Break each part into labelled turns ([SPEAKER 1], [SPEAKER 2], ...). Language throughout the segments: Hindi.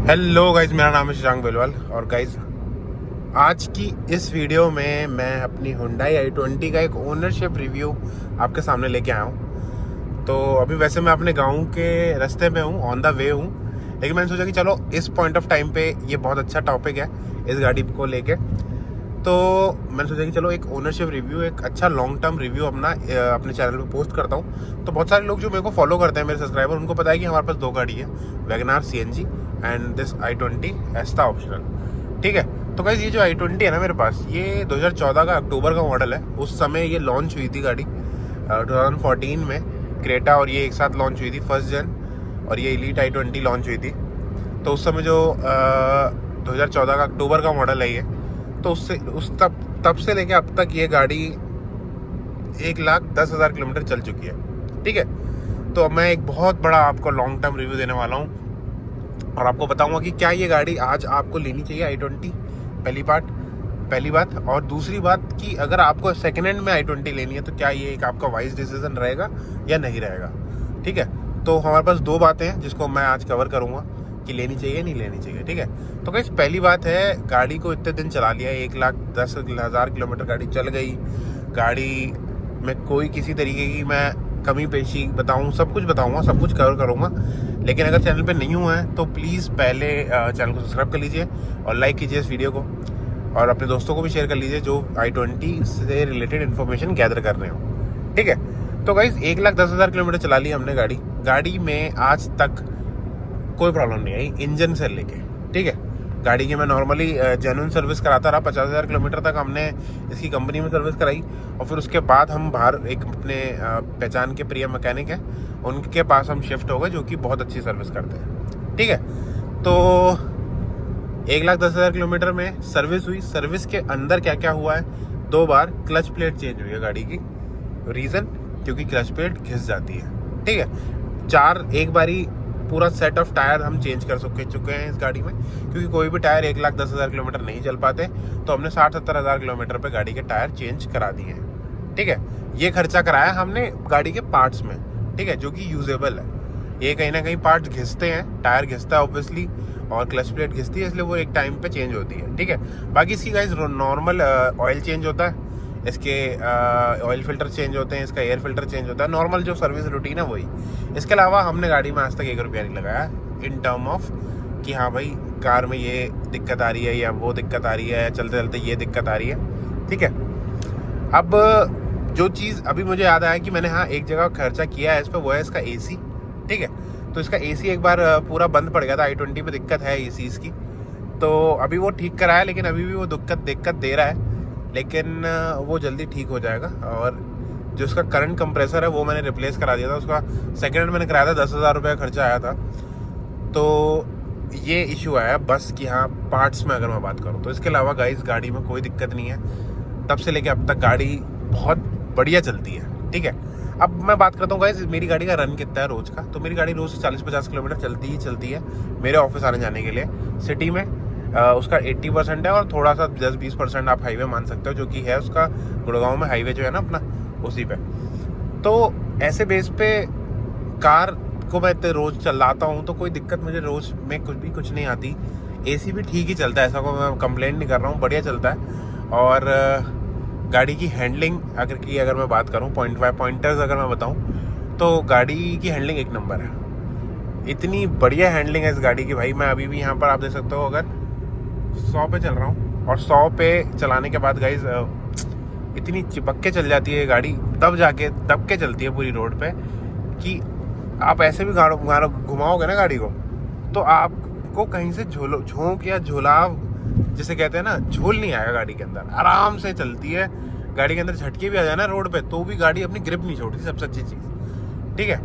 [SPEAKER 1] हेलो गाइज, मेरा नाम है शशांक बेलवाल। और गाइज आज की इस वीडियो में मैं अपनी Hyundai i20 का एक ओनरशिप रिव्यू आपके सामने लेके आया हूँ। तो अभी वैसे मैं अपने गांव के रास्ते में हूँ, ऑन द वे हूँ, लेकिन मैंने सोचा कि चलो इस पॉइंट ऑफ टाइम पे ये बहुत अच्छा टॉपिक है इस गाड़ी को लेके। तो मैंने सोचा कि चलो एक ओनरशिप रिव्यू, एक अच्छा लॉन्ग टर्म रिव्यू अपने चैनल पे पोस्ट करता हूँ। तो बहुत सारे लोग जो मेरे को फॉलो करते हैं, मेरे सब्सक्राइबर, उनको पता है कि हमारे पास दो गाड़ी है, wagon CNG and this i20 एस्टा optional. ठीक है, तो गाइस ये जो i20 है ना मेरे पास, ये 2014 का अक्टूबर का मॉडल है। उस समय ये लॉन्च हुई थी गाड़ी 2014 में। क्रेटा और ये एक साथ लॉन्च हुई थी, फर्स्ट जन, और ये एलीट i20 लॉन्च हुई थी। तो उस समय जो 2014 का अक्टूबर का मॉडल है ये, तो तब से लेके अब तक ये गाड़ी 1,10,000 किलोमीटर चल चुकी है। ठीक है, तो अब मैं एक बहुत बड़ा आपको लॉन्ग टर्म रिव्यू देने वाला हूँ और आपको बताऊंगा कि क्या ये गाड़ी आज आपको लेनी चाहिए i20, पहली बात। और दूसरी बात कि अगर आपको सेकेंड हैंड में i20 लेनी है तो क्या ये एक आपका वाइज डिसीजन रहेगा या नहीं रहेगा। ठीक है, तो हमारे पास दो बातें हैं जिसको मैं आज कवर करूंगा कि लेनी चाहिए नहीं लेनी चाहिए। ठीक है, तो गाइस पहली बात है, गाड़ी को इतने दिन चला लिया, 1,10,000 किलोमीटर गाड़ी चल गई। गाड़ी में कोई किसी तरीके की मैं कमी पेशी बताऊं, सब कुछ बताऊंगा, सब कुछ कवर करूंगा। लेकिन अगर चैनल पे नहीं हुआ है तो प्लीज़ पहले चैनल को सब्सक्राइब कर लीजिए और लाइक कीजिए इस वीडियो को, और अपने दोस्तों को भी शेयर कर लीजिए जो i20 से रिलेटेड इन्फॉर्मेशन गैदर कर रहे हो। ठीक है, तो गाइस 1,10,000 किलोमीटर चला ली हमने गाड़ी में आज तक कोई प्रॉब्लम नहीं आई इंजन से लेके। ठीक है, गाड़ी की मैं नॉर्मली जेन्युइन सर्विस कराता रहा, 50,000 किलोमीटर तक हमने इसकी कंपनी में सर्विस कराई, और फिर उसके बाद हम बाहर एक अपने पहचान के प्रिय मैकेनिक हैं, उनके पास हम शिफ्ट हो गए, जो कि बहुत अच्छी सर्विस करते हैं। ठीक है, तो 1,10,000 किलोमीटर में सर्विस हुई। सर्विस के अंदर क्या क्या हुआ है, 2 बार क्लच प्लेट चेंज हुई है गाड़ी की। रीज़न, क्योंकि क्लच प्लेट घिस जाती है। ठीक है, एक बारी पूरा सेट ऑफ टायर हम चेंज कर चुके हैं इस गाड़ी में, क्योंकि कोई भी टायर 1,10,000 किलोमीटर नहीं चल पाते, तो हमने 60-70,000 किलोमीटर पे गाड़ी के टायर चेंज करा दिए हैं। ठीक है, ये खर्चा कराया हमने गाड़ी के पार्ट्स में। ठीक है, जो कि यूजेबल है। ये कहीं ना कहीं पार्ट्स घिसते हैं, टायर घिसता है ऑब्वियसली, और क्लच प्लेट घिसती है, इसलिए वो एक टाइम पे चेंज होती है। ठीक है, बाकी इसकी गाइस नॉर्मल ऑयल चेंज होता है, इसके ऑयल फिल्टर चेंज होते हैं, इसका एयर फिल्टर चेंज होता है, नॉर्मल जो सर्विस रूटीन है वही। इसके अलावा हमने गाड़ी में आज तक 1 रुपया नहीं लगाया इन टर्म ऑफ कि हाँ भाई कार में ये दिक्कत आ रही है या वो दिक्कत आ रही है, चलते चलते ये दिक्कत आ रही है। ठीक है, अब जो चीज़ अभी मुझे याद आया कि मैंने एक जगह खर्चा किया है इस पर, वो है इसका AC। ठीक है, तो इसका AC एक बार पूरा बंद पड़ गया था, i20 पे दिक्कत है AC इसकी, तो अभी वो ठीक कराया, लेकिन अभी भी वो दिक्कत दे रहा है, लेकिन वो जल्दी ठीक हो जाएगा। और जो उसका करंट कंप्रेसर है वो मैंने रिप्लेस करा दिया था, उसका सेकेंड हैंड मैंने कराया था, 10,000 रुपये का खर्चा आया था। तो ये इशू आया बस कि पार्ट्स में अगर मैं बात करूँ तो। इसके अलावा गाइस गाड़ी में कोई दिक्कत नहीं है, तब से लेके अब तक गाड़ी बहुत बढ़िया चलती है। ठीक है, अब मैं बात करता हूँ गाइस मेरी गाड़ी का रन कितना है रोज़ का। तो मेरी गाड़ी रोज़ 40-50 किलोमीटर चलती है मेरे ऑफिस आने जाने के लिए। सिटी में उसका 80% है, और थोड़ा सा 10-20% आप हाईवे मान सकते हो, जो कि है उसका गुड़गांव में हाईवे जो है ना अपना, उसी पे। तो ऐसे बेस पे कार को मैं इतने रोज़ चलाता हूँ तो कोई दिक्कत मुझे रोज़ में कुछ नहीं आती। AC भी ठीक ही चलता है, ऐसा को मैं कंप्लेंट नहीं कर रहा हूँ, बढ़िया चलता है। और गाड़ी की हैंडलिंग अगर मैं बात करूँ, पॉइंटर्स अगर मैं बताऊँ तो गाड़ी की हैंडलिंग एक नंबर है। इतनी बढ़िया हैंडलिंग है इस गाड़ी की भाई। मैं अभी भी यहाँ पर आप देख सकते हो, अगर 100 पे चल रहा हूँ, और 100 पे चलाने के बाद गाइज इतनी चिपक के चल जाती है गाड़ी, तब जाके दब के चलती है पूरी रोड पे, कि आप ऐसे भी घुमाओगे ना गाड़ी को तो आपको कहीं से झोंक या झोलाव जिसे कहते हैं ना, झोल नहीं आएगा गाड़ी के अंदर, आराम से चलती है। गाड़ी के अंदर झटके भी आ जाए ना रोड पे तो भी गाड़ी अपनी ग्रिप नहीं छोड़ती, सबसे अच्छी चीज़। ठीक है,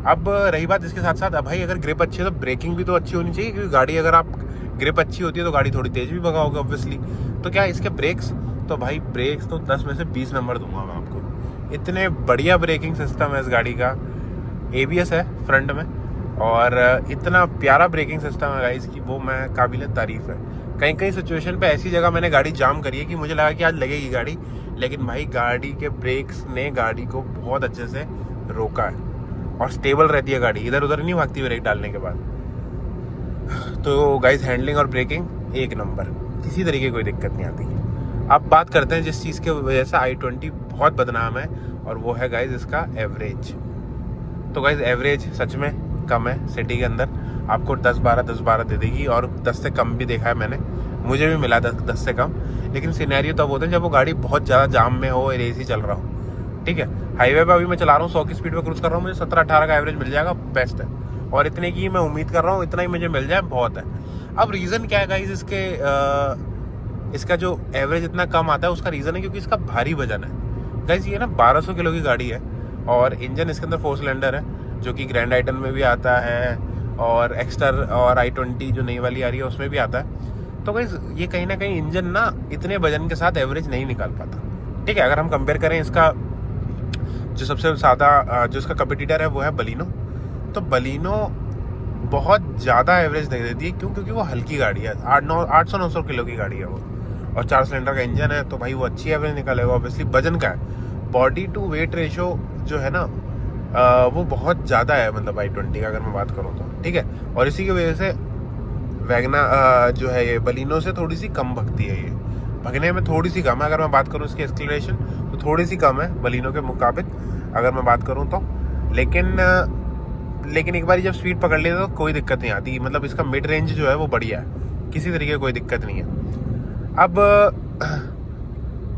[SPEAKER 1] अब रही बात इसके साथ साथ, भाई अगर ग्रिप अच्छी है तो ब्रेकिंग भी तो अच्छी होनी चाहिए, क्योंकि गाड़ी अगर आप ग्रिप अच्छी होती है तो गाड़ी थोड़ी तेज भी भगाओगे ऑब्वियसली। तो क्या इसके ब्रेक्स, तो भाई ब्रेक्स तो 10 में से 20 नंबर दूंगा मैं आपको। इतने बढ़िया ब्रेकिंग सिस्टम है इस गाड़ी का, ABS है फ्रंट में, और इतना प्यारा ब्रेकिंग सिस्टम है गाइस कि वो मैं काबिल तारीफ़ है। कहीं सिचुएशन पे ऐसी जगह मैंने गाड़ी जाम करी है कि मुझे लगा कि आज लगेगी गाड़ी, लेकिन भाई गाड़ी के ब्रेक्स ने गाड़ी को बहुत अच्छे से रोका है, और स्टेबल रहती है गाड़ी, इधर उधर नहीं भागती ब्रेक डालने के बाद। तो गाइस हैंडलिंग और ब्रेकिंग एक नंबर, किसी तरीके की कोई दिक्कत नहीं आती। अब बात करते हैं जिस चीज़ के वजह से i20 बहुत बदनाम है, और वो है गाइस इसका एवरेज। तो गाइस एवरेज सच में कम है। सिटी के अंदर आपको 10-12 दे देगी, और 10 से कम भी देखा है मैंने, मुझे भी मिला 10 से कम। लेकिन सिनेरियो तब होता है जब वो गाड़ी बहुत ज़्यादा जाम में हो और एसी चल रहा हो। ठीक है, हाईवे पे अभी मैं चला रहा हूँ 100 की स्पीड पे क्रूज कर रहा हूँ, मुझे 17-18 का एवरेज मिल जाएगा, बेस्ट है। और इतने की मैं उम्मीद कर रहा हूँ, इतना ही मुझे मिल जाए बहुत है। अब रीज़न क्या है गाइस इसका जो एवरेज इतना कम आता है, उसका रीज़न है क्योंकि इसका भारी वजन है। गाइस ये ना 1200 किलो की गाड़ी है, और इंजन इसके अंदर 4 सिलेंडर है, जो कि ग्रैंड आइटन में भी आता है, और एक्स्टर और i20 जो नई वाली आ रही है उसमें भी आता है। तो गाइस ये कहीं ना कहीं इंजन ना इतने वजन के साथ एवरेज नहीं निकाल पाता। ठीक है, अगर हम कंपेयर करें इसका जो सबसे ज़्यादा जो इसका कंपटीटर है वो है बलिनो। तो बलिनो बहुत ज़्यादा एवरेज दे देती है, क्यों? क्योंकि वो हल्की गाड़ी है, 800-900 किलो की गाड़ी है वो, और 4 सिलेंडर का इंजन है, तो भाई वो अच्छी एवरेज निकालेगा। ऑब्वियसली वजन का है, बॉडी टू वेट रेशो जो है ना वो बहुत ज़्यादा है, मतलब i20 का अगर मैं बात करूँ तो। ठीक है, और इसी की वजह से वैगना जो है ये बलिनो से थोड़ी सी कम भगती है, ये भगने में थोड़ी सी कम है। अगर मैं बात करूँ इसकी एक्सीलरेशन तो थोड़ी सी कम है बलिनो के मुकाबिल, अगर मैं बात करूँ तो। लेकिन एक बार जब स्पीड पकड़ लेते तो कोई दिक्कत नहीं आती, मतलब इसका मिड रेंज जो है वो बढ़िया है, किसी तरीके की कोई दिक्कत नहीं है। अब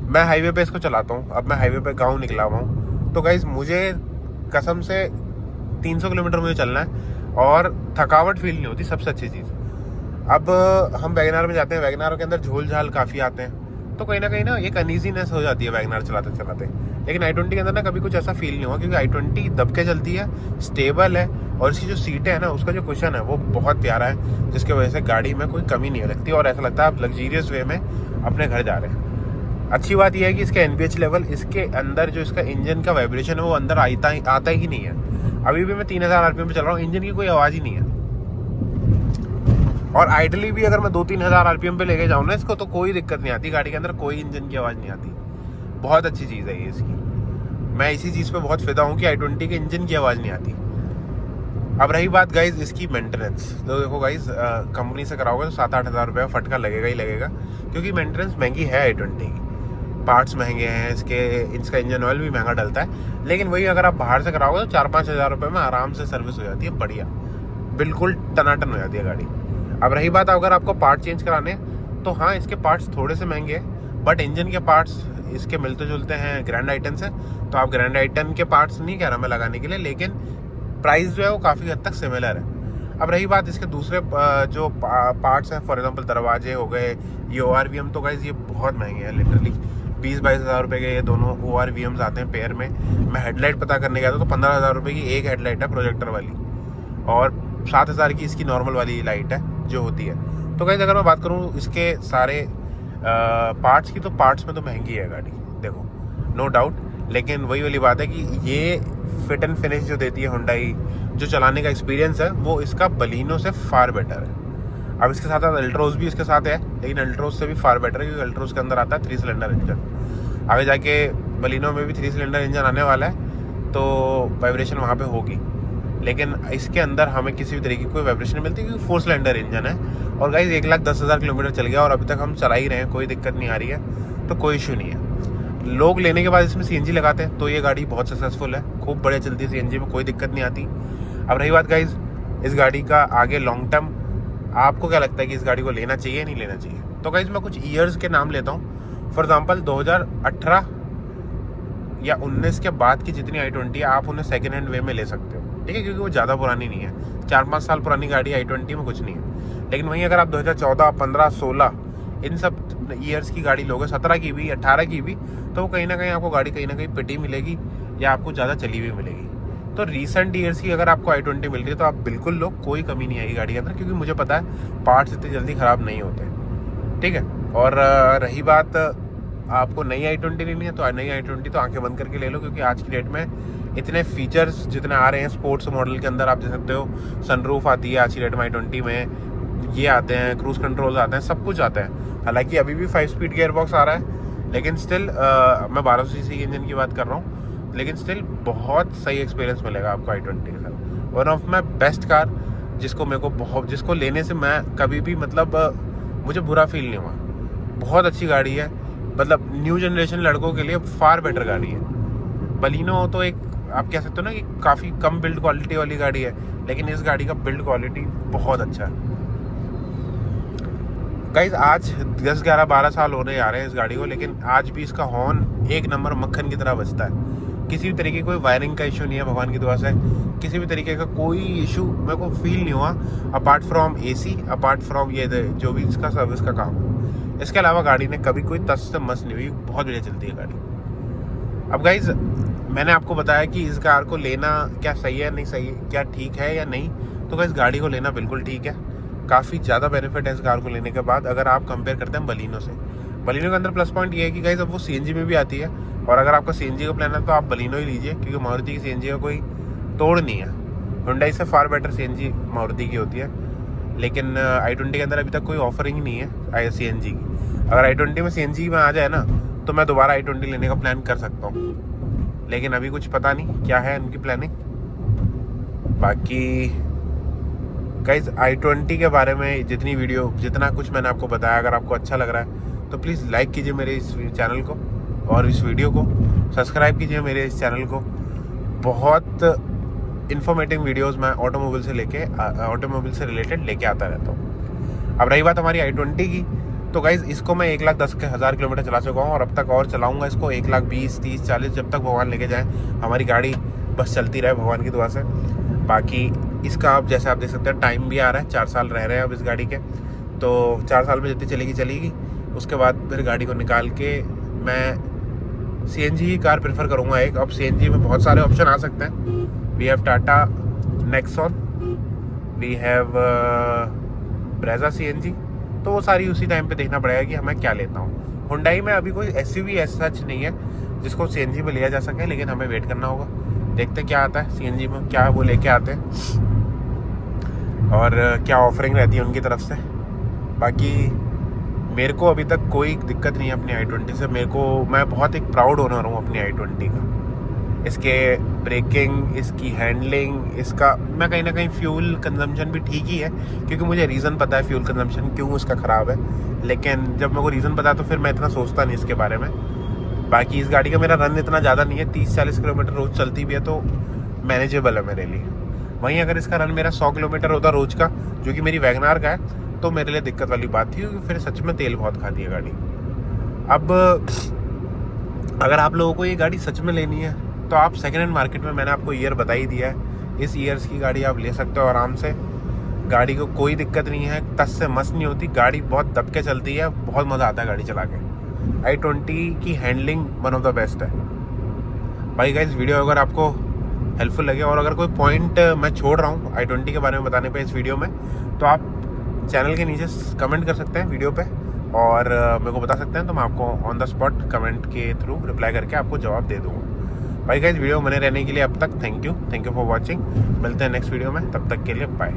[SPEAKER 1] मैं हाईवे पे इसको चलाता हूँ, अब मैं हाईवे पे गाँव निकला हुआ हूँ, तो गाइस मुझे कसम से 300 किलोमीटर मुझे चलना है और थकावट फील नहीं होती, सबसे अच्छी चीज़। अब हम वैगनार में जाते हैं, वैगनार के अंदर झोल झाल काफ़ी आते हैं, तो कहीं ना एक अनईजीनेस हो जाती है वैगनार चलाते चलाते। लेकिन i20 के अंदर ना कभी कुछ ऐसा फील नहीं हुआ, क्योंकि i20 दब के चलती है, स्टेबल है, और इसकी जो सीटें है ना, उसका जो कुशन है वो बहुत प्यारा है, जिसकी वजह से गाड़ी में कोई कमी नहीं लगती, और ऐसा लगता है आप लग्जीरियस वे में अपने घर जा रहे हैं। अच्छी बात यह है कि इसका NVH लेवल, इसके अंदर जो इसका इंजन का वाइब्रेशन है वो अंदर आता ही नहीं है। अभी भी मैं 3000 RPM पे चल रहा हूँ, इंजन की कोई आवाज़ ही नहीं है। और आइडली भी अगर मैं 2-3 हज़ार RPM पे लेके जाऊँ ना इसको, तो कोई दिक्कत नहीं आती, गाड़ी के अंदर कोई इंजन की आवाज़ नहीं आती। बहुत अच्छी चीज़ है ये इसकी, मैं इसी चीज़ पे बहुत फिदा हूँ कि i20 के इंजन की आवाज़ नहीं आती। अब रही बात गाइज इसकी मेंटेनेंस, तो देखो गाइज कंपनी से कराओगे तो 7-8 हज़ार रुपये फटका लगेगा ही लगेगा, क्योंकि मेंटेनेंस महंगी है i20 की, पार्ट्स महंगे हैं इसका इंजन ऑयल भी महंगा डलता है। लेकिन वही अगर आप बाहर से कराओगे तो 4-5 हज़ार रुपये में आराम से सर्विस हो जाती है, बढ़िया, बिल्कुल टनाटन हो जाती है गाड़ी। अब रही बात अगर आपको पार्ट चेंज कराने, तो हाँ इसके पार्ट्स थोड़े से महंगे हैं, बट इंजन के पार्ट्स इसके मिलते जुलते हैं ग्रैंड आइटन से, तो आप ग्रैंड आइटन के पार्ट्स नहीं कह रहा मैं लगाने के लिए, लेकिन प्राइस जो है वो काफ़ी हद तक सिमिलर है। अब रही बात इसके दूसरे जो पार्ट्स हैं, फॉर एग्जांपल दरवाजे हो गए, ये ORVM, तो गाइस ये बहुत महंगे हैं, लिटरली 20-22 हज़ार रुपये के ये दोनों ORVMs आते हैं पेयर में। मैं हेडलाइट पता करने गया था तो 15 हज़ार रुपये की एक हेडलाइट है प्रोजेक्टर वाली, और 7 हज़ार की इसकी नॉर्मल वाली लाइट है जो होती है। तो गाइस अगर मैं बात करूँ इसके सारे पार्ट्स की, तो पार्ट्स में तो महंगी है गाड़ी, देखो नो डाउट। लेकिन वही वाली बात है कि ये फिट एंड फिनिश जो देती है हुंडई, जो चलाने का एक्सपीरियंस है, वो इसका बलिनो से फार बेटर है। अब इसके साथ अल्ट्रोज भी इसके साथ है, लेकिन अल्ट्रोज से भी फार बेटर है, क्योंकि अल्ट्रोज के अंदर आता है 3 सिलेंडर इंजन। आगे जाके बलिनो में भी 3 सिलेंडर इंजन आने वाला है, तो वाइब्रेशन वहाँ पे होगी, लेकिन इसके अंदर हमें किसी भी तरीके की कोई वाइब्रेशन नहीं मिलती, क्योंकि 4 सिलेंडर इंजन है। और गाइस 1,10,000 किलोमीटर चल गया और अभी तक हम चला ही रहे हैं, कोई दिक्कत नहीं आ रही है, तो कोई इशू नहीं है। लोग लेने के बाद इसमें CNG लगाते हैं, तो ये गाड़ी बहुत सक्सेसफुल है, खूब बढ़िया चलती है CNG में, कोई दिक्कत नहीं आती। अब रही बात गाइज इस गाड़ी का आगे लॉन्ग टर्म, आपको क्या लगता है कि इस गाड़ी को लेना चाहिए नहीं लेना चाहिए? तो गाइज मैं कुछ ईयर्स के नाम लेता हूँ। फॉर एग्जांपल 2018 या 19 के बाद की जितनी i20 है, आप उन्हें सेकेंड हैंड वे में ले सकते हो, ठीक है, क्योंकि वो ज़्यादा पुरानी नहीं है, 4-5 साल पुरानी गाड़ी i20 में कुछ नहीं है। लेकिन वहीं अगर आप 2014, 15, 16 इन सब ईयर्स की गाड़ी लोगे, 17 की भी, 18 की भी, तो वो कहीं ना कहीं आपको गाड़ी कहीं ना कहीं पिटी मिलेगी, या आपको ज़्यादा चली हुई मिलेगी। तो रीसेंट ईयर्स की अगर आपको i20 मिल रही है तो आप बिल्कुल लो, कोई कमी नहीं आएगी गाड़ी के अंदर, क्योंकि मुझे पता है पार्ट्स इतनी जल्दी ख़राब नहीं होते, ठीक है। और रही बात आपको नई i20 लेनी है, तो नई i20 तो आंखें बंद करके ले लो, क्योंकि आज की डेट में इतने फीचर्स जितने आ रहे हैं स्पोर्ट्स मॉडल के अंदर, आप देख सकते हो सनरूफ आती है आज की डेट में i20 में, ये आते हैं क्रूज कंट्रोल्स आते हैं, सब कुछ आता है। हालांकि अभी भी 5 स्पीड गियर बॉक्स आ रहा है, लेकिन स्टिल मैं 1200 सीसी के इंजन की बात कर रहा हूँ, लेकिन स्टिल बहुत सही एक्सपीरियंस मिलेगा आपको i20 के साथ। One of my best car जिसको मेरे को जिसको लेने से मैं कभी भी मतलब मुझे बुरा फील नहीं हुआ। बहुत अच्छी गाड़ी है, मतलब न्यू जनरेशन लड़कों के लिए फार बेटर गाड़ी है। बलिनो तो एक आप कह सकते हो ना कि काफ़ी कम बिल्ड क्वालिटी वाली गाड़ी है, लेकिन इस गाड़ी का बिल्ड क्वालिटी बहुत अच्छा है। गाइस आज 10, 11, 12 साल होने जा रहे हैं इस गाड़ी को, लेकिन आज भी इसका हॉर्न एक नंबर मक्खन की तरह बजता है। किसी भी तरीके की कोई वायरिंग का इशू नहीं है भगवान की दुआ से, किसी भी तरीके का कोई इशू मेरे को फील नहीं हुआ, apart from AC, apart from ये जो भी इसका सर्विस का काम है। इसके अलावा गाड़ी ने कभी कोई तस से मस नहीं हुई, बहुत बढ़िया चलती है गाड़ी। अब गाइज मैंने आपको बताया कि इस कार को लेना क्या सही है नहीं सही है, क्या ठीक है या नहीं, तो गाइज गाड़ी को लेना बिल्कुल ठीक है। काफ़ी ज़्यादा बेनिफिट है इस कार को लेने के बाद, अगर आप कंपेयर करते हैं बलिनो से। बलिनो के अंदर प्लस पॉइंट ये है कि गाइज अब वो CNG में भी आती है, और अगर आपका CNG का प्लान है तो आप बलिनो ही लीजिए, क्योंकि मारुति की CNG का कोई तोड़ नहीं है। हुंडई से फार बेटर CNG मारुति की होती है, लेकिन i20 के अंदर अभी तक कोई ऑफरिंग नहीं है CNG की। अगर i20 में CNG में आ जाए ना, तो मैं दोबारा i20 लेने का प्लान कर सकता हूँ, लेकिन अभी कुछ पता नहीं क्या है उनकी प्लानिंग। बाकी गाइज i20 के बारे में जितना कुछ मैंने आपको बताया, अगर आपको अच्छा लग रहा है तो प्लीज़ लाइक कीजिए मेरे इस चैनल को और इस वीडियो को, सब्सक्राइब कीजिए मेरे इस चैनल को। बहुत इन्फॉर्मेटिव वीडियोस मैं ऑटोमोबाइल से रिलेटेड लेके आता रहता हूँ। अब रही बात हमारी i20 की, तो गाइज इसको मैं 1,10,000 किलोमीटर चला चुका हूँ, और अब तक और चलाऊँगा इसको 1,20,000, 30,000, 40,000, जब तक भगवान लेके जाए। हमारी गाड़ी बस चलती रहे भगवान की दुआ से। बाकी इसका आप जैसे आप देख सकते हैं टाइम भी आ रहा है, 4 साल रह रहे हैं अब इस गाड़ी के, तो 4 साल में जितनी चलेगी। उसके बाद फिर गाड़ी को निकाल के मैं CNG की कार प्रेफर करूँगा एक। अब CNG में बहुत सारे ऑप्शन आ सकते हैं। We have Tata Nexon, we have Brezza CNG, तो वो सारी उसी टाइम पे देखना पड़ेगा कि हमें क्या लेता हूँ। हुंडई में अभी कोई SUV ऐसा सच नहीं है जिसको CNG में लिया जा सके, लेकिन हमें वेट करना होगा, देखते क्या आता है CNG में, क्या वो लेके आते हैं और क्या ऑफरिंग रहती है उनकी तरफ से। बाकी मेरे को अभी तक कोई दिक्कत नहीं है अपनी i20 से। मैं बहुत एक प्राउड ओनर हूँ अपनी i20 का। इसके ब्रेकिंग, इसकी हैंडलिंग, इसका मैं कहीं ना कहीं फ्यूल कंजम्पशन भी ठीक ही है, क्योंकि मुझे रीज़न पता है फ्यूल कंजम्पशन क्यों उसका ख़राब है, लेकिन जब मेरे को रीज़न पता है तो फिर मैं इतना सोचता नहीं इसके बारे में। बाकी इस गाड़ी का मेरा रन इतना ज़्यादा नहीं है, 30-40 किलोमीटर रोज़ चलती भी है, तो मैनेजेबल है मेरे लिए। वहीं अगर इसका रन मेरा 100 किलोमीटर होता रोज़ का, जो कि मेरी वैगनार का है, तो मेरे लिए दिक्कत वाली बात थी, क्योंकि फिर सच में तेल बहुत खाती है गाड़ी। अब अगर आप लोगों को ये गाड़ी सच में लेनी है, तो आप सेकेंड हैंड मार्केट में, मैंने आपको ईयर बता ही दिया है, इस ईयर्स की गाड़ी आप ले सकते हो आराम से। गाड़ी को कोई दिक्कत नहीं है, टस से मस नहीं होती, गाड़ी बहुत दब के चलती है, बहुत मज़ा आता है गाड़ी चला के। i20 की handling one of the best है। भाई गाइस वीडियो अगर आपको हेल्पफुल लगे, और अगर कोई पॉइंट मैं छोड़ रहा हूँ i20 के बारे में बताने पे इस वीडियो में, तो आप चैनल के नीचे कमेंट कर सकते हैं वीडियो पे, और मेरे को बता सकते हैं, तो मैं आपको ऑन द स्पॉट कमेंट के थ्रू रिप्लाई करके आपको जवाब दे दूँगा। भाई गाइस वीडियो बने रहने के लिए अब तक थैंक यू फॉर वॉचिंग। मिलते हैं नेक्स्ट वीडियो में, तब तक के लिए बाय।